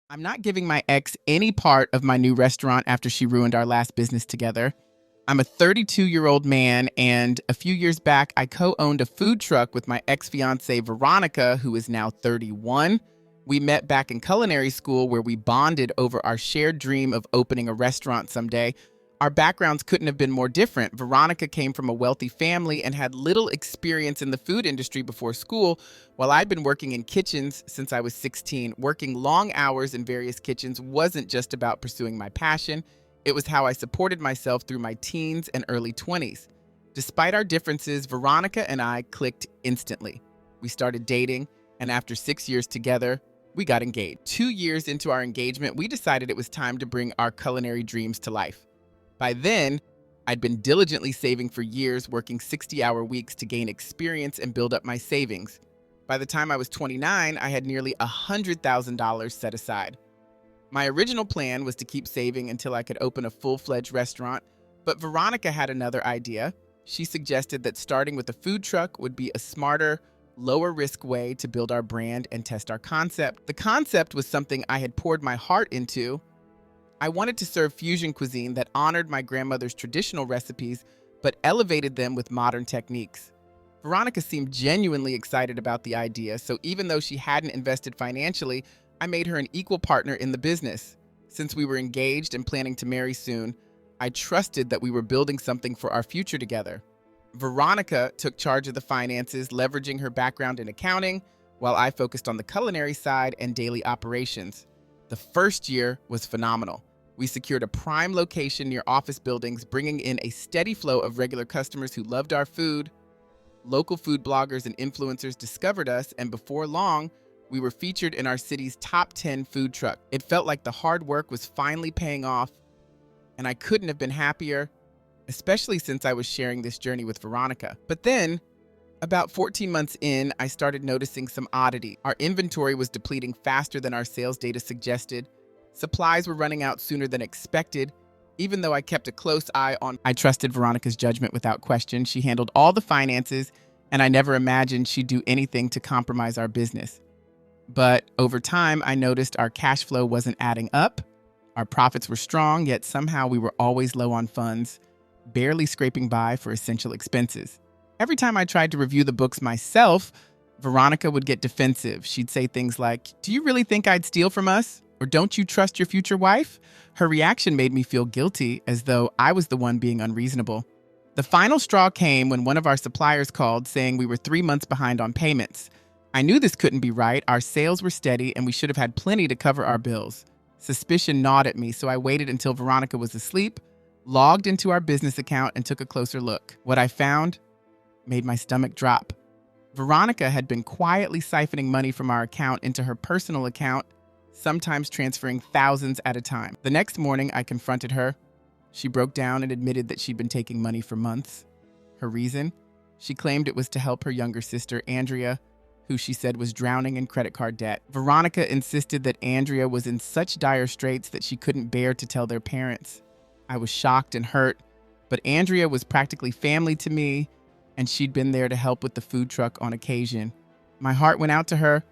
I'm not giving my ex any part of my new restaurant after she ruined our last business together. I'm a 32-year-old man, and a few years back, I co-owned a food truck with my ex-fiancée, Veronica, who is now 31. We met back in culinary school where we bonded over our shared dream of opening a restaurant someday. Our backgrounds couldn't have been more different. Veronica came from a wealthy family and had little experience in the food industry before school, while I'd been working in kitchens since I was 16. Working long hours in various kitchens wasn't just about pursuing my passion. It was how I supported myself through my teens and early 20s. Despite our differences, Veronica and I clicked instantly. We started dating, and after 6 years together, we got engaged. 2 years into our engagement, we decided it was time to bring our culinary dreams to life. By then, I'd been diligently saving for years, working 60-hour weeks to gain experience and build up my savings. By the time I was 29, I had nearly $100,000 set aside. My original plan was to keep saving until I could open a full-fledged restaurant, but Veronica had another idea. She suggested that starting with a food truck would be a smarter, lower-risk way to build our brand and test our concept. The concept was something I had poured my heart into. I wanted to serve fusion cuisine that honored my grandmother's traditional recipes, but elevated them with modern techniques. Veronica seemed genuinely excited about the idea, so even though she hadn't invested financially, I made her an equal partner in the business. Since we were engaged and planning to marry soon, I trusted that we were building something for our future together. Veronica took charge of the finances, leveraging her background in accounting, while I focused on the culinary side and daily operations. The first year was phenomenal. We secured a prime location near office buildings, bringing in a steady flow of regular customers who loved our food. Local food bloggers and influencers discovered us, and before long, we were featured in our city's top 10 food truck. It felt like the hard work was finally paying off, and I couldn't have been happier, especially since I was sharing this journey with Veronica. But then, about 14 months in, I started noticing some oddity. Our inventory was depleting faster than our sales data suggested. Supplies were running out sooner than expected. Even though I kept a close eye on, I trusted Veronica's judgment without question. She handled all the finances, and I never imagined she'd do anything to compromise our business. But over time, I noticed our cash flow wasn't adding up. Our profits were strong, yet somehow we were always low on funds, barely scraping by for essential expenses. Every time I tried to review the books myself, Veronica would get defensive. She'd say things like, "Do you really think I'd steal from us? Or don't you trust your future wife?" Her reaction made me feel guilty, as though I was the one being unreasonable. The final straw came when one of our suppliers called saying we were 3 months behind on payments. I knew this couldn't be right. Our sales were steady, and we should have had plenty to cover our bills. Suspicion gnawed at me, so I waited until Veronica was asleep, logged into our business account, and took a closer look. What I found made my stomach drop. Veronica had been quietly siphoning money from our account into her personal account, sometimes transferring thousands at a time. The next morning, I confronted her. She broke down and admitted that she'd been taking money for months. Her reason? She claimed it was to help her younger sister, Andrea, who she said was drowning in credit card debt. Veronica insisted that Andrea was in such dire straits that she couldn't bear to tell their parents. I was shocked and hurt, but Andrea was practically family to me, and she'd been there to help with the food truck on occasion. My heart went out to her,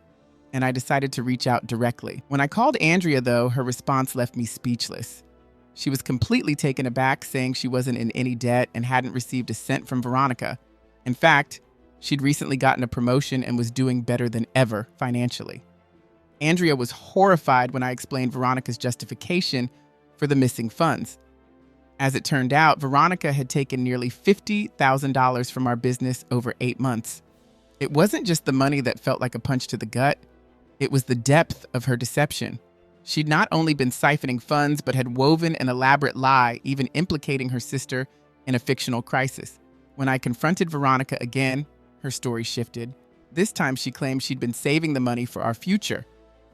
and I decided to reach out directly. When I called Andrea, though, her response left me speechless. She was completely taken aback, saying she wasn't in any debt and hadn't received a cent from Veronica. In fact, she'd recently gotten a promotion and was doing better than ever financially. Andrea was horrified when I explained Veronica's justification for the missing funds. As it turned out, Veronica had taken nearly $50,000 from our business over 8 months. It wasn't just the money that felt like a punch to the gut. It was the depth of her deception. She'd not only been siphoning funds, but had woven an elaborate lie, even implicating her sister in a fictional crisis. When I confronted Veronica again, her story shifted. This time she claimed she'd been saving the money for our future,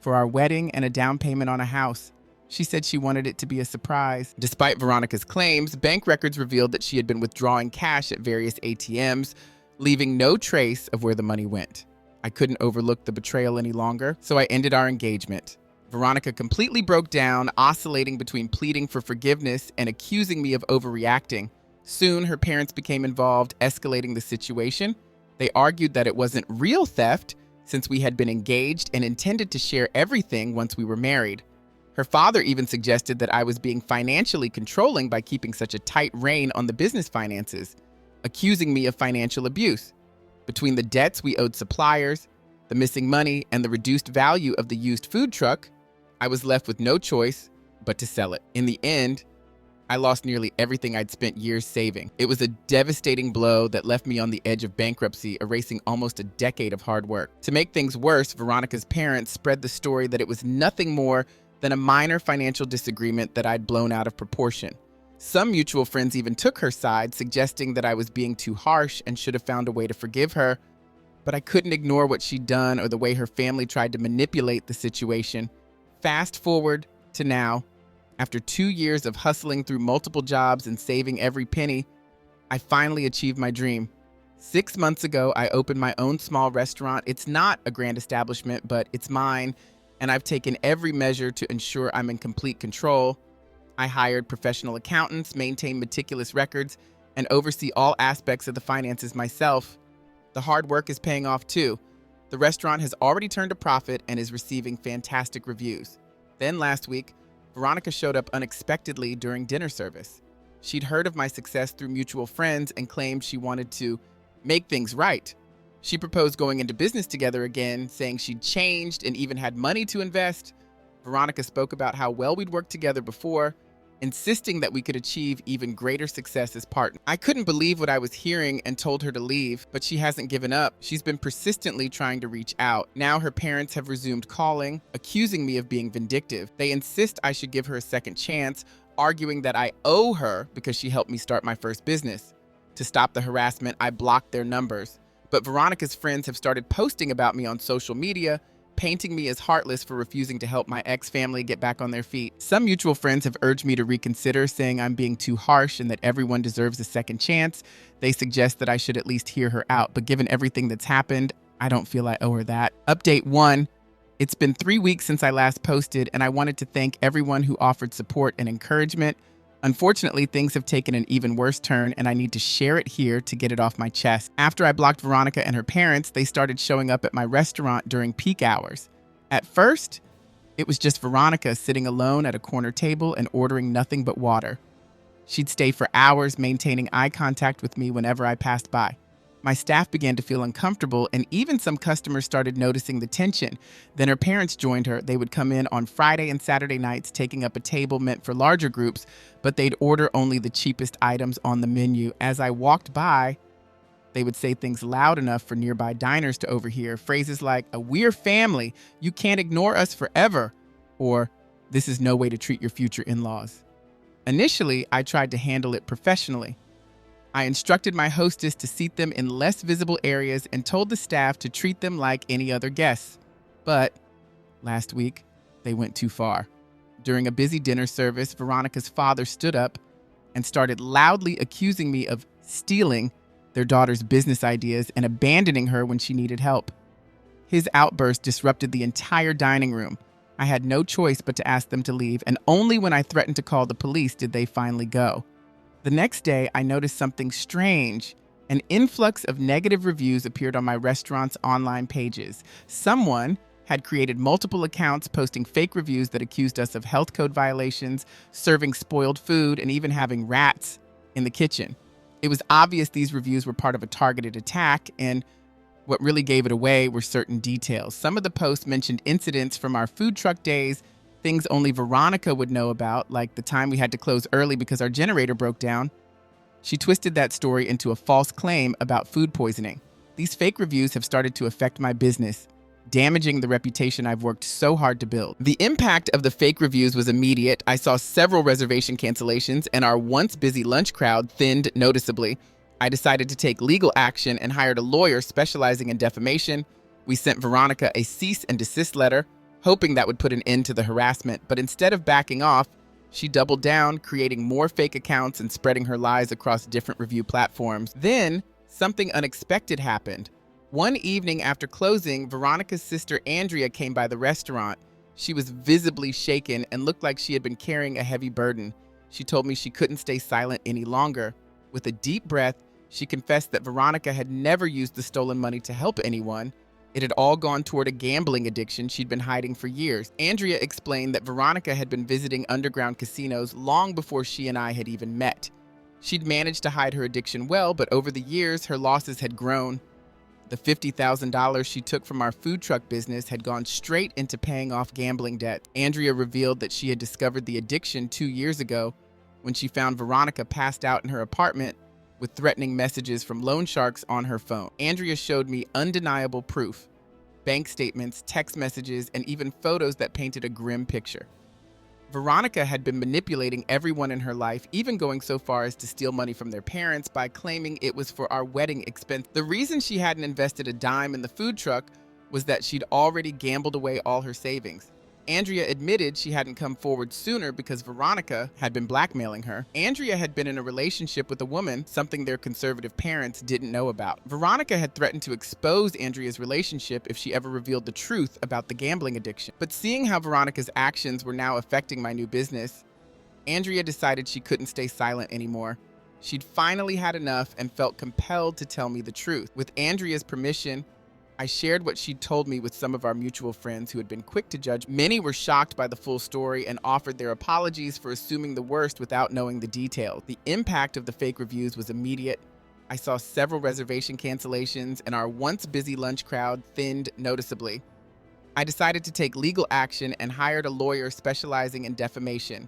for our wedding and a down payment on a house. She said she wanted it to be a surprise. Despite Veronica's claims, bank records revealed that she had been withdrawing cash at various ATMs, leaving no trace of where the money went. I couldn't overlook the betrayal any longer, so I ended our engagement. Veronica completely broke down, oscillating between pleading for forgiveness and accusing me of overreacting. Soon, her parents became involved, escalating the situation. They argued that it wasn't real theft, since we had been engaged and intended to share everything once we were married. Her father even suggested that I was being financially controlling by keeping such a tight rein on the business finances, accusing me of financial abuse. Between the debts we owed suppliers, the missing money, and the reduced value of the used food truck, I was left with no choice but to sell it. In the end, I lost nearly everything I'd spent years saving. It was a devastating blow that left me on the edge of bankruptcy, erasing almost a decade of hard work. To make things worse, Veronica's parents spread the story that it was nothing more than a minor financial disagreement that I'd blown out of proportion. Some mutual friends even took her side, suggesting that I was being too harsh and should have found a way to forgive her. But I couldn't ignore what she'd done or the way her family tried to manipulate the situation. Fast forward to now. After 2 years of hustling through multiple jobs and saving every penny, I finally achieved my dream. 6 months ago, I opened my own small restaurant. It's not a grand establishment, but it's mine, and I've taken every measure to ensure I'm in complete control. I hired professional accountants, maintain meticulous records, and oversee all aspects of the finances myself. The hard work is paying off too. The restaurant has already turned a profit and is receiving fantastic reviews. Then last week, Veronica showed up unexpectedly during dinner service. She'd heard of my success through mutual friends and claimed she wanted to make things right. She proposed going into business together again, saying she'd changed and even had money to invest. Veronica spoke about how well we'd worked together before, insisting that we could achieve even greater success as partners. I couldn't believe what I was hearing and told her to leave, but she hasn't given up. She's been persistently trying to reach out. Now her parents have resumed calling, accusing me of being vindictive. They insist I should give her a second chance, arguing that I owe her because she helped me start my first business. To stop the harassment, I blocked their numbers. But Veronica's friends have started posting about me on social media, painting me as heartless for refusing to help my ex-family get back on their feet. Some mutual friends have urged me to reconsider, saying I'm being too harsh and that everyone deserves a second chance. They suggest that I should at least hear her out, but given everything that's happened, I don't feel I owe her that. Update 1. It's been 3 weeks since I last posted, and I wanted to thank everyone who offered support and encouragement. Unfortunately, things have taken an even worse turn, and I need to share it here to get it off my chest. After I blocked Veronica and her parents, they started showing up at my restaurant during peak hours. At first, it was just Veronica sitting alone at a corner table and ordering nothing but water. She'd stay for hours, maintaining eye contact with me whenever I passed by. My staff began to feel uncomfortable, and even some customers started noticing the tension. Then her parents joined her. They would come in on Friday and Saturday nights, taking up a table meant for larger groups, but they'd order only the cheapest items on the menu. As I walked by, they would say things loud enough for nearby diners to overhear. Phrases like, "We're family, you can't ignore us forever," or "This is no way to treat your future in-laws." Initially, I tried to handle it professionally. I instructed my hostess to seat them in less visible areas and told the staff to treat them like any other guests. But last week, they went too far. During a busy dinner service, Veronica's father stood up and started loudly accusing me of stealing their daughter's business ideas and abandoning her when she needed help. His outburst disrupted the entire dining room. I had no choice but to ask them to leave, and only when I threatened to call the police did they finally go. The next day, I noticed something strange. An influx of negative reviews appeared on my restaurant's online pages. Someone had created multiple accounts posting fake reviews that accused us of health code violations, serving spoiled food, and even having rats in the kitchen. It was obvious these reviews were part of a targeted attack, and what really gave it away were certain details. Some of the posts mentioned incidents from our food truck days, things only Veronica would know about, like the time we had to close early because our generator broke down. She twisted that story into a false claim about food poisoning. These fake reviews have started to affect my business, damaging the reputation I've worked so hard to build. The impact of the fake reviews was immediate. I saw several reservation cancellations, and our once busy lunch crowd thinned noticeably. I decided to take legal action and hired a lawyer specializing in defamation. We sent Veronica a cease and desist letter, hoping that would put an end to the harassment. But instead of backing off, she doubled down, creating more fake accounts and spreading her lies across different review platforms. Then, something unexpected happened. One evening after closing, Veronica's sister Andrea came by the restaurant. She was visibly shaken and looked like she had been carrying a heavy burden. She told me she couldn't stay silent any longer. With a deep breath, she confessed that Veronica had never used the stolen money to help anyone. It had all gone toward a gambling addiction she'd been hiding for years. Andrea explained that Veronica had been visiting underground casinos long before she and I had even met. She'd managed to hide her addiction well, but over the years, her losses had grown. The $50,000 she took from our food truck business had gone straight into paying off gambling debt. Andrea revealed that she had discovered the addiction 2 years ago when she found Veronica passed out in her apartment with threatening messages from loan sharks on her phone. Andrea showed me undeniable proof: bank statements, text messages, and even photos that painted a grim picture. Veronica had been manipulating everyone in her life, even going so far as to steal money from their parents by claiming it was for our wedding expense. The reason she hadn't invested a dime in the food truck was that she'd already gambled away all her savings. Andrea admitted she hadn't come forward sooner because Veronica had been blackmailing her. Andrea had been in a relationship with a woman, something their conservative parents didn't know about. Veronica had threatened to expose Andrea's relationship if she ever revealed the truth about the gambling addiction. But seeing how Veronica's actions were now affecting my new business, Andrea decided she couldn't stay silent anymore. She'd finally had enough and felt compelled to tell me the truth. With Andrea's permission, I shared what she'd told me with some of our mutual friends who had been quick to judge. Many were shocked by the full story and offered their apologies for assuming the worst without knowing the details. The impact of the fake reviews was immediate. I saw several reservation cancellations, and our once busy lunch crowd thinned noticeably. I decided to take legal action and hired a lawyer specializing in defamation.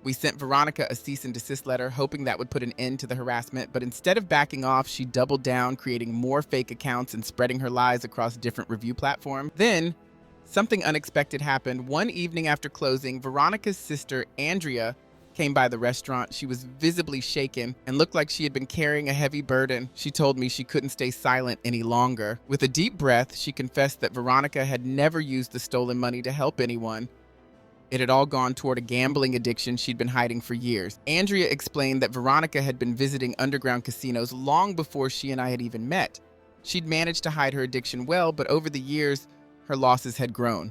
We sent Veronica a cease and desist letter, hoping that would put an end to the harassment, but instead of backing off, she doubled down, creating more fake accounts and spreading her lies across different review platforms. Then, something unexpected happened. One evening after closing, Veronica's sister, Andrea, came by the restaurant. She was visibly shaken and looked like she had been carrying a heavy burden. She told me she couldn't stay silent any longer. With a deep breath, she confessed that Veronica had never used the stolen money to help anyone. It had all gone toward a gambling addiction she'd been hiding for years. Andrea explained that Veronica had been visiting underground casinos long before she and I had even met. She'd managed to hide her addiction well, but over the years, her losses had grown.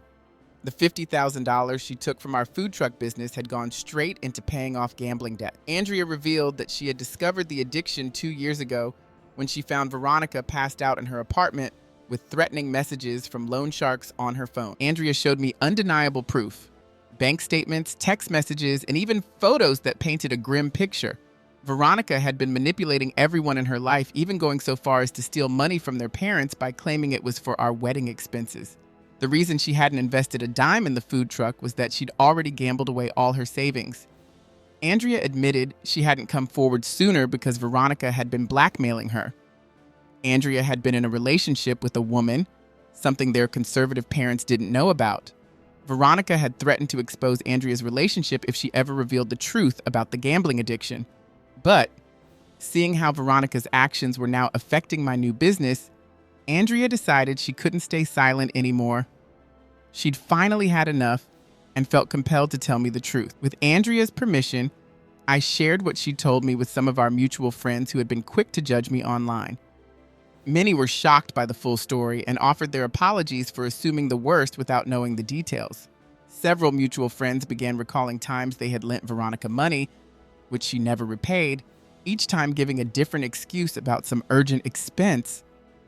The $50,000 she took from our food truck business had gone straight into paying off gambling debt. Andrea revealed that she had discovered the addiction 2 years ago when she found Veronica passed out in her apartment with threatening messages from loan sharks on her phone. Andrea showed me undeniable proof: bank statements, text messages, and even photos that painted a grim picture. Veronica had been manipulating everyone in her life, even going so far as to steal money from their parents by claiming it was for our wedding expenses. The reason she hadn't invested a dime in the food truck was that she'd already gambled away all her savings. Andrea admitted she hadn't come forward sooner because Veronica had been blackmailing her. Andrea had been in a relationship with a woman, something their conservative parents didn't know about. Veronica had threatened to expose Andrea's relationship if she ever revealed the truth about the gambling addiction. But, seeing how Veronica's actions were now affecting my new business, Andrea decided she couldn't stay silent anymore. She'd finally had enough and felt compelled to tell me the truth. With Andrea's permission, I shared what she'd told me with some of our mutual friends who had been quick to judge me online. Many were shocked by the full story and offered their apologies for assuming the worst without knowing the details. Several mutual friends began recalling times they had lent Veronica money, which she never repaid, each time giving a different excuse about some urgent expense.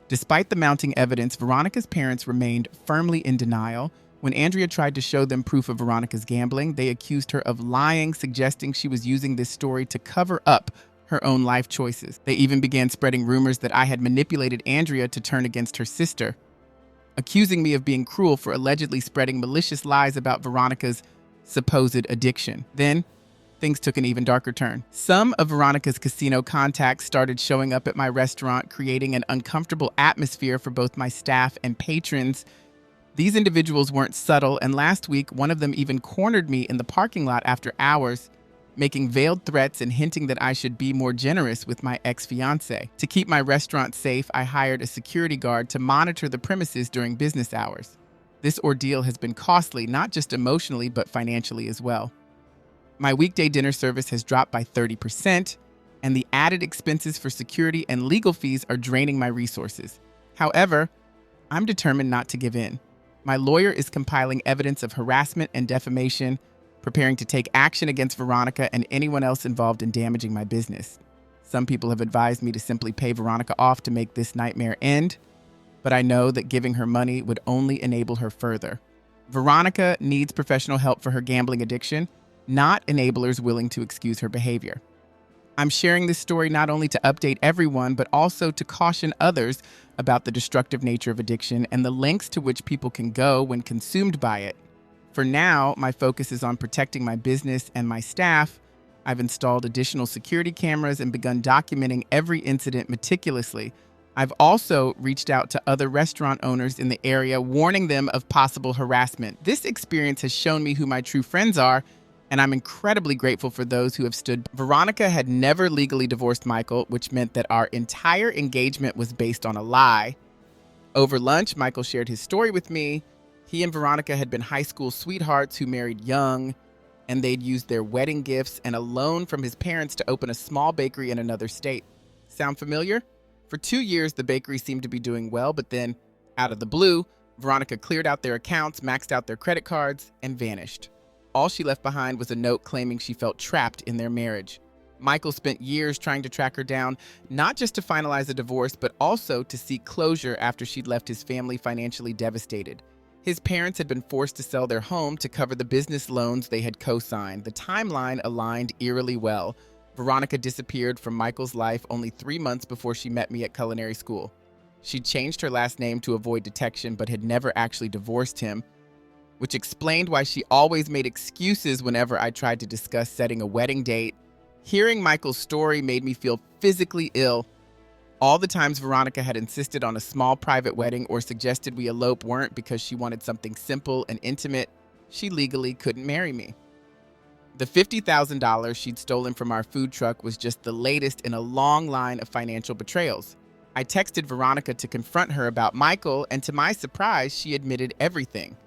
Despite the mounting evidence, Veronica's parents remained firmly in denial. When Andrea tried to show them proof of Veronica's gambling, they accused her of lying, suggesting she was using this story to cover up her own life choices. They even began spreading rumors that I had manipulated Andrea to turn against her sister, accusing me of being cruel for allegedly spreading malicious lies about Veronica's supposed addiction. Then, things took an even darker turn. Some of Veronica's casino contacts started showing up at my restaurant, creating an uncomfortable atmosphere for both my staff and patrons. These individuals weren't subtle, and last week, one of them even cornered me in the parking lot after hours, making veiled threats and hinting that I should be more generous with my ex-fiancé. To keep my restaurant safe, I hired a security guard to monitor the premises during business hours. This ordeal has been costly, not just emotionally, but financially as well. My weekday dinner service has dropped by 30%, and the added expenses for security and legal fees are draining my resources. However, I'm determined not to give in. My lawyer is compiling evidence of harassment and defamation, preparing to take action against Veronica and anyone else involved in damaging my business. Some people have advised me to simply pay Veronica off to make this nightmare end. but I know that giving her money would only enable her further. Veronica needs professional help for her gambling addiction, not enablers willing to excuse her behavior. I'm sharing this story not only to update everyone, but also to caution others about the destructive nature of addiction and the lengths to which people can go when consumed by it. For now, my focus is on protecting my business and my staff. I've installed additional security cameras and begun documenting every incident meticulously. I've also reached out to other restaurant owners in the area, warning them of possible harassment. This experience has shown me who my true friends are, and I'm incredibly grateful for those who have stood. Veronica had never legally divorced Michael, which meant that our entire engagement was based on a lie. Over lunch, Michael shared his story with me. He and Veronica had been high school sweethearts who married young, and they'd used their wedding gifts and a loan from his parents to open a small bakery in another state. Sound familiar? For 2 years, the bakery seemed to be doing well, but then, out of the blue, Veronica cleared out their accounts, maxed out their credit cards, and vanished. All she left behind was a note claiming she felt trapped in their marriage. Michael spent years trying to track her down, not just to finalize a divorce, but also to seek closure after she'd left his family financially devastated. His parents had been forced to sell their home to cover the business loans they had co-signed. The timeline aligned eerily well. Veronica disappeared from Michael's life only 3 months before she met me at culinary school. She'd changed her last name to avoid detection, but had never actually divorced him, which explained why she always made excuses whenever I tried to discuss setting a wedding date. Hearing Michael's story made me feel physically ill. All the times Veronica had insisted on a small private wedding or suggested we elope weren't because she wanted something simple and intimate. She legally couldn't marry me. The $50,000 she'd stolen from our food truck was just the latest in a long line of financial betrayals. I texted Veronica to confront her about Michael, and to my surprise, she admitted everything.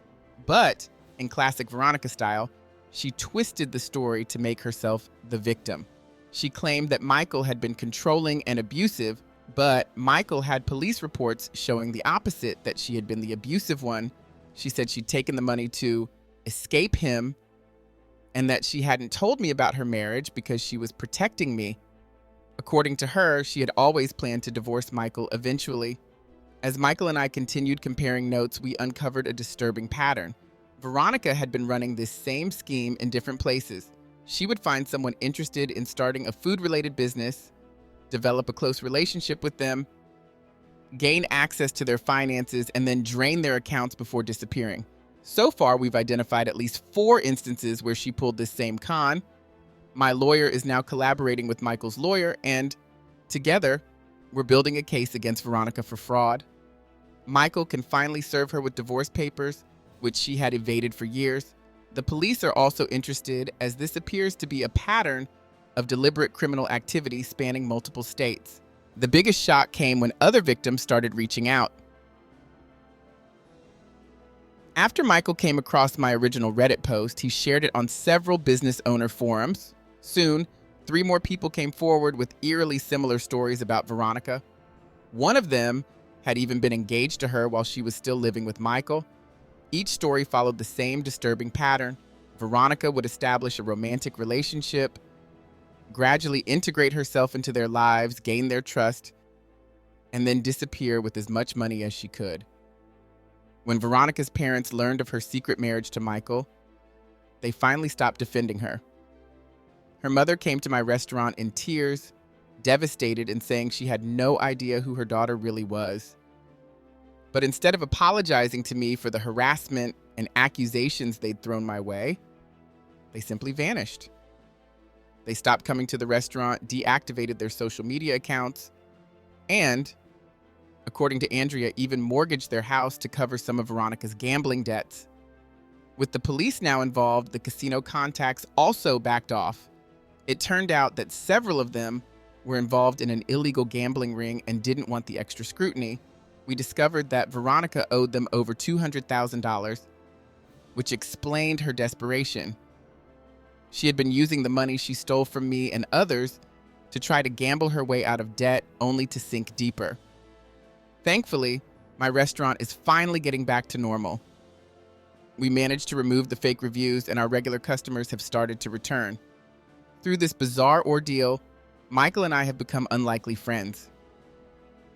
But, in classic Veronica style, she twisted the story to make herself the victim. She claimed that Michael had been controlling and abusive, but Michael had police reports showing the opposite, that she had been the abusive one. She said she'd taken the money to escape him, and that she hadn't told me about her marriage because she was protecting me. According to her, she had always planned to divorce Michael eventually. As Michael and I continued comparing notes, we uncovered a disturbing pattern. Veronica had been running this same scheme in different places. She would find someone interested in starting a food-related business, develop a close relationship with them, gain access to their finances, and then drain their accounts before disappearing. So far, we've identified at least 4 instances where she pulled this same con. My lawyer is now collaborating with Michael's lawyer, and together, we're building a case against Veronica for fraud. Michael can finally serve her with divorce papers, which she had evaded for years. The police are also interested, as this appears to be a pattern of deliberate criminal activity spanning multiple states. The biggest shock came when other victims started reaching out. After Michael came across my original Reddit post, he shared it on several business owner forums. Soon, 3 more people came forward with eerily similar stories about Veronica. One of them had even been engaged to her while she was still living with Michael. Each story followed the same disturbing pattern. Veronica would establish a romantic relationship, gradually integrate herself into their lives, gain their trust, and then disappear with as much money as she could. When Veronica's parents learned of her secret marriage to Michael, they finally stopped defending her. Her mother came to my restaurant in tears, devastated and saying she had no idea who her daughter really was. But instead of apologizing to me for the harassment and accusations they'd thrown my way, they simply vanished. They stopped coming to the restaurant, deactivated their social media accounts, and, according to Andrea, even mortgaged their house to cover some of Veronica's gambling debts. With the police now involved, the casino contacts also backed off. It turned out that several of them were involved in an illegal gambling ring and didn't want the extra scrutiny. We discovered that Veronica owed them over $200,000, which explained her desperation. She had been using the money she stole from me and others to try to gamble her way out of debt, only to sink deeper. Thankfully, my restaurant is finally getting back to normal. We managed to remove the fake reviews, and our regular customers have started to return. Through this bizarre ordeal, Michael and I have become unlikely friends.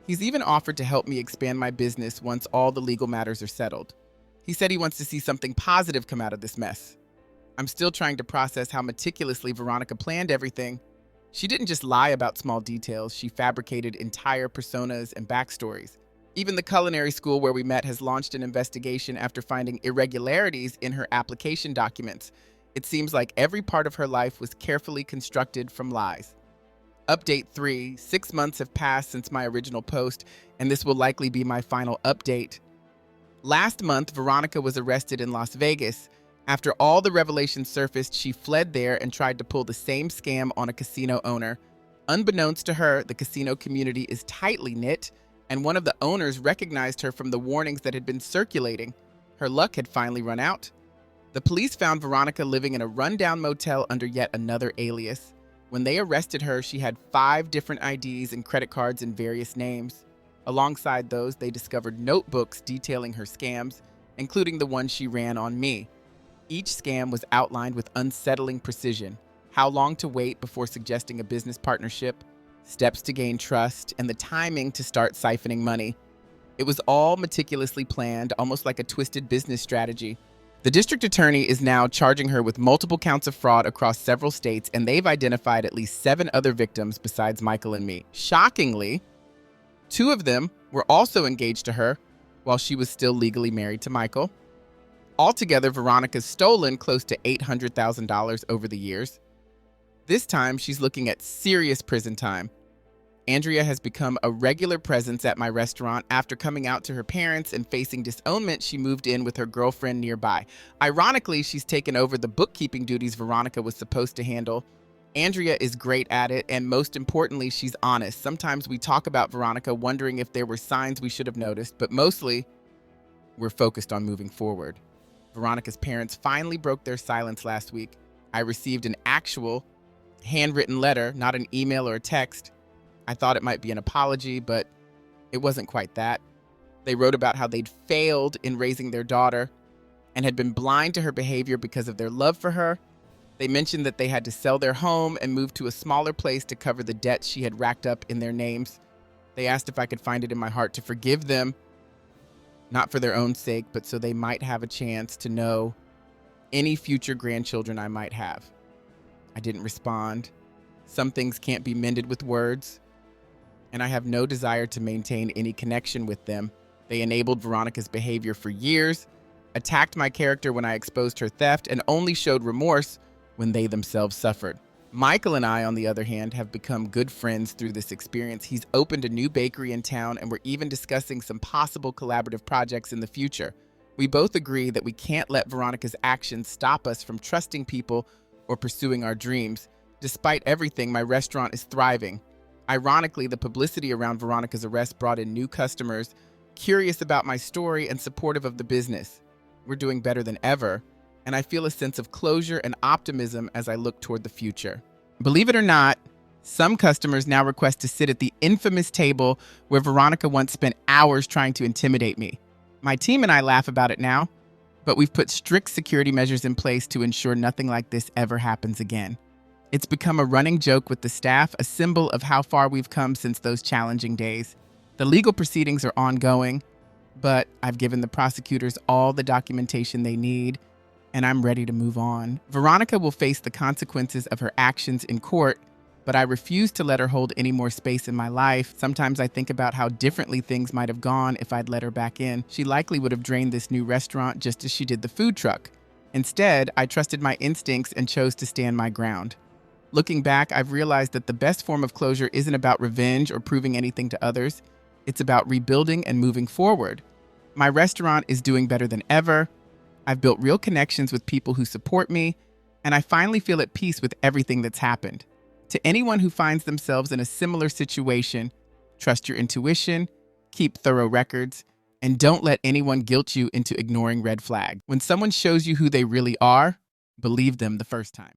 He's even offered to help me expand my business once all the legal matters are settled. He said he wants to see something positive come out of this mess. I'm still trying to process how meticulously Veronica planned everything. She didn't just lie about small details, she fabricated entire personas and backstories. Even the culinary school where we met has launched an investigation after finding irregularities in her application documents. It seems like every part of her life was carefully constructed from lies. Update 3, 6 months have passed since my original post, and this will likely be my final update. Last month, Veronica was arrested in Las Vegas. After all the revelations surfaced, she fled there and tried to pull the same scam on a casino owner. Unbeknownst to her, the casino community is tightly knit, and one of the owners recognized her from the warnings that had been circulating. Her luck had finally run out. The police found Veronica living in a rundown motel under yet another alias. When they arrested her, she had 5 different IDs and credit cards in various names. Alongside those, they discovered notebooks detailing her scams, including the one she ran on me. Each scam was outlined with unsettling precision: how long to wait before suggesting a business partnership, steps to gain trust, and the timing to start siphoning money. It was all meticulously planned, almost like a twisted business strategy. The district attorney is now charging her with multiple counts of fraud across several states, and they've identified at least 7 other victims besides Michael and me. Shockingly, 2 of them were also engaged to her while she was still legally married to Michael. Altogether, Veronica's stolen close to $800,000 over the years. This time, she's looking at serious prison time. Andrea has become a regular presence at my restaurant. After coming out to her parents and facing disownment, she moved in with her girlfriend nearby. Ironically, she's taken over the bookkeeping duties Veronica was supposed to handle. Andrea is great at it, and most importantly, she's honest. Sometimes we talk about Veronica wondering if there were signs we should have noticed, but mostly, we're focused on moving forward. Veronica's parents finally broke their silence last week. I received an actual handwritten letter, not an email or a text. I thought it might be an apology, but it wasn't quite that. They wrote about how they'd failed in raising their daughter and had been blind to her behavior because of their love for her. They mentioned that they had to sell their home and move to a smaller place to cover the debts she had racked up in their names. They asked if I could find it in my heart to forgive them, not for their own sake, but so they might have a chance to know any future grandchildren I might have. I didn't respond. Some things can't be mended with words, and I have no desire to maintain any connection with them. They enabled Veronica's behavior for years, attacked my character when I exposed her theft, and only showed remorse when they themselves suffered. Michael and I, on the other hand, have become good friends through this experience. He's opened a new bakery in town, and we're even discussing some possible collaborative projects in the future. We both agree that we can't let Veronica's actions stop us from trusting people or pursuing our dreams. Despite everything, my restaurant is thriving. Ironically, the publicity around Veronica's arrest brought in new customers, curious about my story and supportive of the business. We're doing better than ever, and I feel a sense of closure and optimism as I look toward the future. Believe it or not, some customers now request to sit at the infamous table where Veronica once spent hours trying to intimidate me. My team and I laugh about it now, but we've put strict security measures in place to ensure nothing like this ever happens again. It's become a running joke with the staff, a symbol of how far we've come since those challenging days. The legal proceedings are ongoing, but I've given the prosecutors all the documentation they need, and I'm ready to move on. Veronica will face the consequences of her actions in court, but I refuse to let her hold any more space in my life. Sometimes I think about how differently things might have gone if I'd let her back in. She likely would have drained this new restaurant just as she did the food truck. Instead, I trusted my instincts and chose to stand my ground. Looking back, I've realized that the best form of closure isn't about revenge or proving anything to others. It's about rebuilding and moving forward. My restaurant is doing better than ever. I've built real connections with people who support me, and I finally feel at peace with everything that's happened. To anyone who finds themselves in a similar situation, trust your intuition, keep thorough records, and don't let anyone guilt you into ignoring red flags. When someone shows you who they really are, believe them the first time.